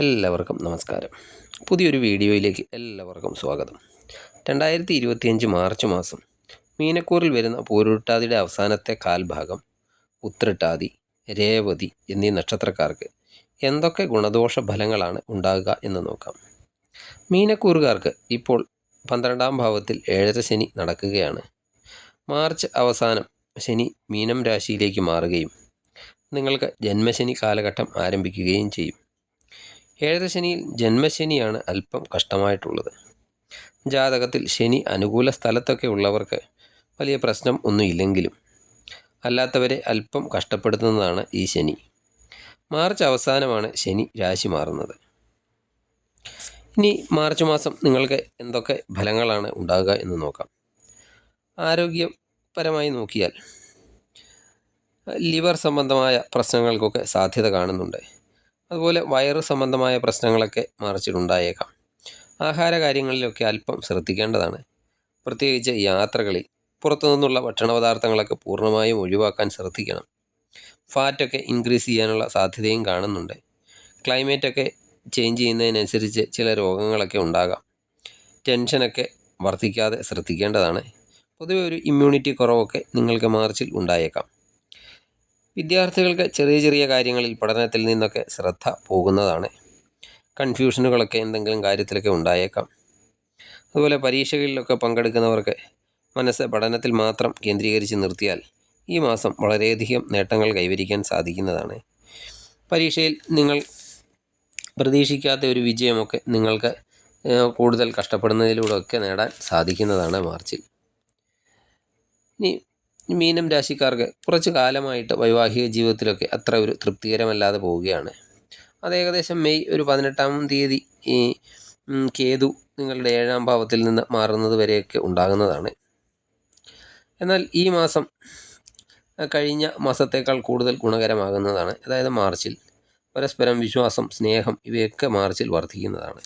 എല്ലാവർക്കും നമസ്കാരം. പുതിയൊരു വീഡിയോയിലേക്ക് എല്ലാവർക്കും സ്വാഗതം. 2025 മാർച്ച് മാസം മീനക്കൂറിൽ വരുന്ന പൂരുരുട്ടാതിയുടെ അവസാനത്തെ കാൽഭാഗം ഉത്രട്ടാതി, രേവതി എന്നീ നക്ഷത്രക്കാർക്ക് എന്തൊക്കെ ഗുണദോഷ ഫലങ്ങളാണ് ഉണ്ടാകുക എന്ന് നോക്കാം. മീനക്കൂറുകാർക്ക് ഇപ്പോൾ 12ാം ഭാവത്തിൽ ഏഴര ശനി നടക്കുകയാണ്. മാർച്ച് അവസാനം ശനി മീനം രാശിയിലേക്ക് മാറുകയും നിങ്ങൾക്ക് ജന്മശനി കാലഘട്ടം ആരംഭിക്കുകയും ചെയ്യും. ഏഴര ശനിയിൽ ജന്മശനിയാണ് അല്പം കഷ്ടമായിട്ടുള്ളത്. ജാതകത്തിൽ ശനി അനുകൂല സ്ഥലത്തൊക്കെ ഉള്ളവർക്ക് വലിയ പ്രശ്നം ഒന്നുമില്ലെങ്കിലും അല്ലാത്തവരെ അല്പം കഷ്ടപ്പെടുത്തുന്നതാണ് ഈ ശനി. മാർച്ച് അവസാനമാണ് ശനി രാശി മാറുന്നത്. ഇനി മാർച്ച് മാസം നിങ്ങൾക്ക് എന്തൊക്കെ ഫലങ്ങളാണ് ഉണ്ടാകുക എന്ന് നോക്കാം. ആരോഗ്യപരമായി നോക്കിയാൽ ലിവർ സംബന്ധമായ പ്രശ്നങ്ങൾക്കൊക്കെ സാധ്യത കാണുന്നുണ്ട്. അതുപോലെ വയറ് സംബന്ധമായ പ്രശ്നങ്ങളൊക്കെ മാർച്ചിലുണ്ടായേക്കാം. ആഹാര കാര്യങ്ങളിലൊക്കെ അല്പം ശ്രദ്ധിക്കേണ്ടതാണ്. പ്രത്യേകിച്ച് യാത്രകളിൽ പുറത്തു നിന്നുള്ള ഭക്ഷണ പദാർത്ഥങ്ങളൊക്കെ പൂർണ്ണമായും ഒഴിവാക്കാൻ ശ്രദ്ധിക്കണം. ഫാറ്റൊക്കെ ഇൻക്രീസ് ചെയ്യാനുള്ള സാധ്യതയും കാണുന്നുണ്ട്. ക്ലൈമറ്റൊക്കെ ചേഞ്ച് ചെയ്യുന്നതിനനുസരിച്ച് ചില രോഗങ്ങളൊക്കെ ഉണ്ടാകാം. ടെൻഷനൊക്കെ വർദ്ധിക്കാതെ ശ്രദ്ധിക്കേണ്ടതാണ്. പൊതുവെ ഒരു ഇമ്മ്യൂണിറ്റി കുറവൊക്കെ നിങ്ങൾക്ക് മാർച്ചിൽ ഉണ്ടായേക്കാം. വിദ്യാർത്ഥികൾക്ക് ചെറിയ ചെറിയ കാര്യങ്ങളിൽ പഠനത്തിൽ നിന്നൊക്കെ ശ്രദ്ധ പോകുന്നതാണ്. കൺഫ്യൂഷനുകളൊക്കെ എന്തെങ്കിലും കാര്യത്തിലൊക്കെ ഉണ്ടായേക്കാം. അതുപോലെ പരീക്ഷകളിലൊക്കെ പങ്കെടുക്കുന്നവർക്ക് മനസ്സ് പഠനത്തിൽ മാത്രം കേന്ദ്രീകരിച്ച് നിർത്തിയാൽ ഈ മാസം വളരെയധികം നേട്ടങ്ങൾ കൈവരിക്കാൻ സാധിക്കുന്നതാണ്. പരീക്ഷയിൽ നിങ്ങൾ പ്രതീക്ഷിക്കാത്ത ഒരു വിജയമൊക്കെ നിങ്ങൾക്ക് കൂടുതൽ കഷ്ടപ്പെടുന്നതിലൂടെയൊക്കെ നേടാൻ സാധിക്കുന്നതാണ് മാർച്ചിൽ. ഇനി മീനം രാശിക്കാർക്ക് കുറച്ച് കാലമായിട്ട് വൈവാഹിക ജീവിതത്തിലൊക്കെ അത്ര ഒരു തൃപ്തികരമല്ലാതെ പോവുകയാണ്. അത് ഏകദേശം മെയ് ഒരു 18ാം തീയതി ഈ കേതു നിങ്ങളുടെ 7ാം ഭാവത്തിൽ നിന്ന് മാറുന്നത് വരെയൊക്കെ ഉണ്ടാകുന്നതാണ്. എന്നാൽ ഈ മാസം കഴിഞ്ഞ മാസത്തേക്കാൾ കൂടുതൽ ഗുണകരമാകുന്നതാണ്. അതായത് മാർച്ചിൽ പരസ്പരം വിശ്വാസം, സ്നേഹം ഇവയൊക്കെ മാർച്ചിൽ വർദ്ധിക്കുന്നതാണ്.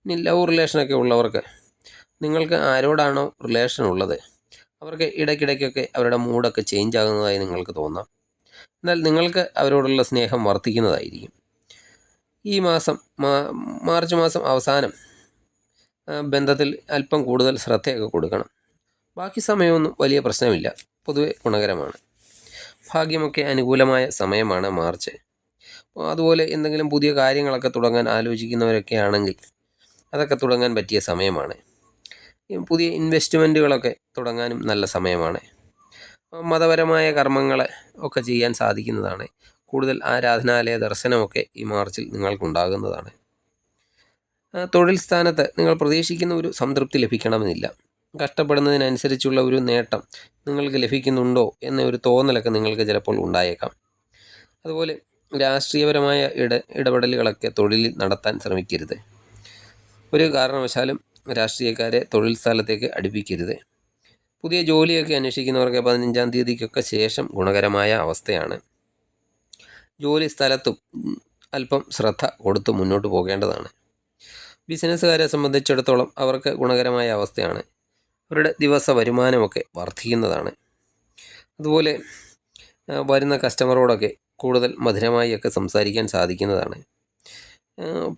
ഇനി ലവ് റിലേഷനൊക്കെ ഉള്ളവർക്ക് നിങ്ങൾക്ക് ആരോടാണോ റിലേഷൻ ഉള്ളത് അവർക്ക് ഇടയ്ക്കിടയ്ക്കൊക്കെ അവരുടെ മൂഡൊക്കെ ചേഞ്ച് ആകുന്നതായി നിങ്ങൾക്ക് തോന്നാം. എന്നാൽ നിങ്ങൾക്ക് അവരോടുള്ള സ്നേഹം വർദ്ധിക്കുന്നതായിരിക്കും. ഈ മാസം മാർച്ച് മാസം അവസാനം ബന്ധത്തിൽ അല്പം കൂടുതൽ ശ്രദ്ധയൊക്കെ കൊടുക്കണം. ബാക്കി സമയമൊന്നും വലിയ പ്രശ്നമില്ല, പൊതുവെ ഗുണകരമാണ്. ഭാഗ്യമൊക്കെ അനുകൂലമായ സമയമാണ് മാർച്ച്. അതുപോലെ എന്തെങ്കിലും പുതിയ കാര്യങ്ങളൊക്കെ തുടങ്ങാൻ ആലോചിക്കുന്നവരൊക്കെ ആണെങ്കിൽ അതൊക്കെ തുടങ്ങാൻ പറ്റിയ സമയമാണ്. പുതിയ ഇൻവെസ്റ്റ്മെൻറ്റുകളൊക്കെ തുടങ്ങാനും നല്ല സമയമാണ്. മതപരമായ കർമ്മങ്ങൾ ഒക്കെ ചെയ്യാൻ സാധിക്കുന്നതാണ്. കൂടുതൽ ആരാധനാലയ ദർശനമൊക്കെ ഈ മാർച്ചിൽ നിങ്ങൾക്കുണ്ടാകുന്നതാണ്. തൊഴിൽ സ്ഥാനത്ത് നിങ്ങൾ പ്രതീക്ഷിക്കുന്ന ഒരു സംതൃപ്തി ലഭിക്കണമെന്നില്ല. കഷ്ടപ്പെടുന്നതിനനുസരിച്ചുള്ള ഒരു നേട്ടം നിങ്ങൾക്ക് ലഭിക്കുന്നുണ്ടോ എന്ന ഒരു തോന്നലൊക്കെ നിങ്ങൾക്ക് ചിലപ്പോൾ ഉണ്ടായേക്കാം. അതുപോലെ രാഷ്ട്രീയപരമായ ഇടപെടലുകളൊക്കെ തൊഴിലിൽ നടത്താൻ ശ്രമിക്കരുത്. ഒരു കാരണവശാലും രാഷ്ട്രീയക്കാരെ തൊഴിൽ സ്ഥലത്തേക്ക് അടുപ്പിക്കരുത്. പുതിയ ജോലിയൊക്കെ അന്വേഷിക്കുന്നവർക്ക് 15ാം തീയതിക്കൊക്കെ ശേഷം ഗുണകരമായ അവസ്ഥയാണ്. ജോലി സ്ഥലത്തും അല്പം ശ്രദ്ധ കൊടുത്ത് മുന്നോട്ട് പോകേണ്ടതാണ്. ബിസിനസ്സുകാരെ സംബന്ധിച്ചിടത്തോളം അവർക്ക് ഗുണകരമായ അവസ്ഥയാണ്. അവരുടെ ദിവസ വരുമാനമൊക്കെ വർദ്ധിക്കുന്നതാണ്. അതുപോലെ വരുന്ന കസ്റ്റമറോടൊക്കെ കൂടുതൽ മധുരമായി ഒക്കെ സംസാരിക്കാൻ സാധിക്കുന്നതാണ്.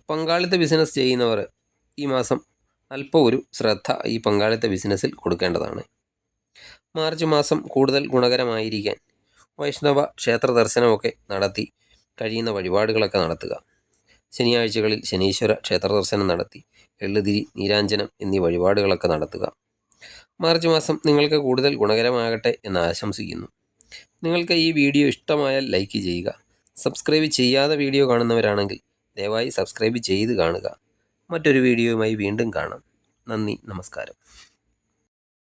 പങ്കാളിത്ത ബിസിനസ് ചെയ്യുന്നവർ ഈ മാസം അല്പം ഒരു ശ്രദ്ധ ഈ പങ്കാളിത്ത ബിസിനസ്സിൽ കൊടുക്കേണ്ടതാണ്. മാർച്ച് മാസം കൂടുതൽ ഗുണകരമായിരിക്കാൻ വൈഷ്ണവ ക്ഷേത്ര ദർശനമൊക്കെ നടത്തി കഴിയുന്ന വഴിപാടുകളൊക്കെ നടത്തുക. ശനിയാഴ്ചകളിൽ ശനീശ്വര ക്ഷേത്ര ദർശനം നടത്തി എള്ളുതിരി, നീരാഞ്ജനം എന്നീ വഴിപാടുകളൊക്കെ നടത്തുക. മാർച്ച് മാസം നിങ്ങൾക്ക് കൂടുതൽ ഗുണകരമാകട്ടെ എന്ന് ആശംസിക്കുന്നു. നിങ്ങൾക്ക് ഈ വീഡിയോ ഇഷ്ടമായാൽ ലൈക്ക് ചെയ്യുക. സബ്സ്ക്രൈബ് ചെയ്യാതെ വീഡിയോ കാണുന്നവരാണെങ്കിൽ ദയവായി സബ്സ്ക്രൈബ് ചെയ്ത് കാണുക. മറ്റൊരു വീഡിയോയുമായി വീണ്ടും കാണാം. നന്ദി, നമസ്കാരം.